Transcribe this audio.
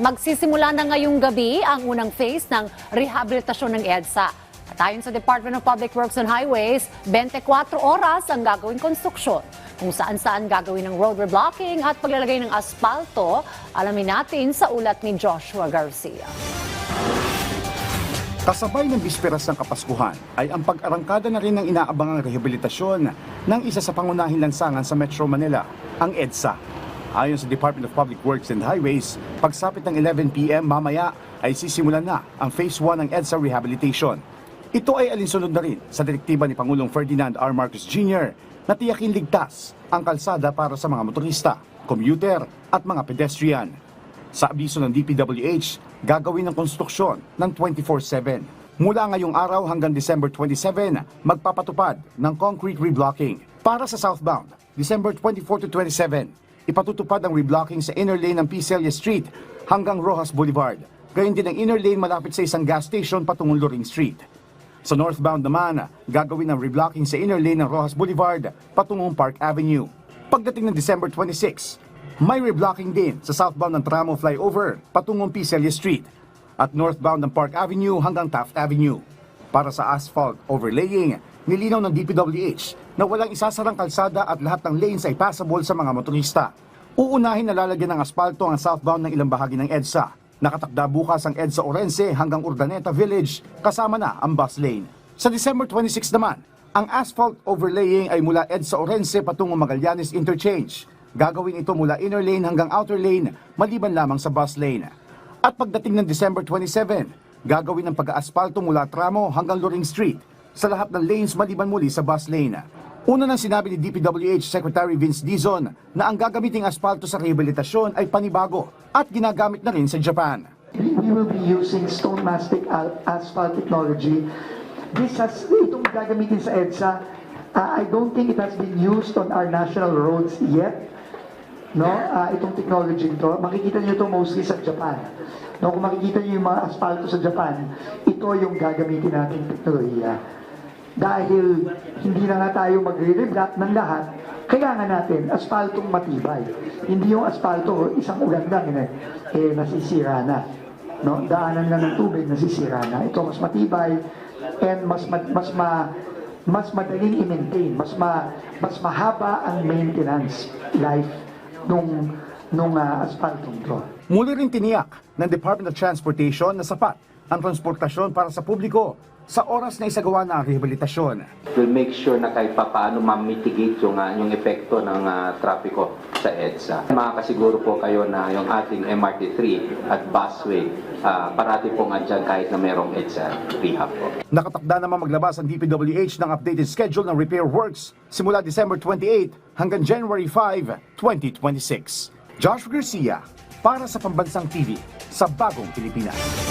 Magsisimula na ngayong gabi ang unang phase ng rehabilitasyon ng EDSA. At ayon sa Department of Public Works and Highways, 24 oras ang gagawing konstruksyon. Kung saan-saan gagawin ng road reblocking at paglalagay ng asfalto, alamin natin sa ulat ni Joshua Garcia. Kasabay ng bisperas ng Kapaskuhan ay ang pag-arangkada na rin ng inaabangang rehabilitasyon ng isa sa pangunahing lansangan sa Metro Manila, ang EDSA. Ayon sa Department of Public Works and Highways, pagsapit ng 11 p.m. mamaya ay sisimulan na ang Phase 1 ng EDSA rehabilitation. Ito ay alinsunod na rin sa direktiba ni Pangulong Ferdinand R. Marcos Jr. na tiyakin ligtas ang kalsada para sa mga motorista, commuter at mga pedestrian. Sa abiso ng DPWH, gagawin ng konstruksyon ng 24/7. Mula ngayong araw hanggang December 27, magpapatupad ng concrete reblocking. Para sa southbound, December 24 to 27, ipatutupad ang reblocking sa inner lane ng Picelia Street hanggang Rojas Boulevard. Gayon din ang inner lane malapit sa isang gas station patungong Loring Street. Sa northbound naman, gagawin ang reblocking sa inner lane ng Rojas Boulevard patungong Park Avenue. Pagdating ng December 26, may reblocking din sa southbound ng Tramo Flyover patungong Picelia Street at northbound ng Park Avenue hanggang Taft Avenue. Para sa asphalt overlaying, nilinaw ng DPWH na walang isasarang kalsada at lahat ng lanes ay passable sa mga motorista. Uunahin na lalagyan ng asfalto ang southbound ng ilang bahagi ng EDSA. Nakatakda bukas ang EDSA Orense hanggang Urdaneta Village, kasama na ang bus lane. Sa December 26 naman, ang asphalt overlaying ay mula EDSA Orense patungong Magallanes Interchange. Gagawin ito mula inner lane hanggang outer lane, maliban lamang sa bus lane. At pagdating ng December 27, gagawin ang pag-aaspalto mula Tramo hanggang Loring Street sa lahat ng lanes maliban muli sa bus lane. Una nang sinabi ni DPWH Secretary Vince Dizon na ang gagamiting asfalto sa rehabilitasyon ay panibago at ginagamit na rin sa Japan. We will be using stone mastic asphalt technology. Itong gagamitin sa EDSA, I don't think it has been used on our national roads yet. No, itong technology ito, makikita niyo ito mostly sa Japan. No, kung makikita niyo yung mga asfalto sa Japan, ito yung gagamitin natin teknolohiya. Dahil hindi na nga tayo magre-reblock ng lahat, kailangan natin asfaltong matibay. Hindi yung asfalto, isang ulan lang, nasisira na. No, daanan lang ng tubig, nasisira na. Ito mas matibay and mas madaling i-maintain, mas mahaba ang maintenance life nung asfaltong ito. Muli rin tiniyak ng Department of Transportation na sapat ang transportasyon para sa publiko sa oras na isagawa na ang rehabilitasyon. We'll make sure na kahit paano ma-mitigate yung epekto ng trapiko sa EDSA. Makakasiguro po kayo na yung ating MRT3 at busway, parati pong andyan kahit na merong EDSA rehab po. Nakatakda naman maglabas ang DPWH ng updated schedule ng repair works simula December 28 hanggang January 5, 2026. Josh Garcia, para sa Pambansang TV, sa Bagong Pilipinas.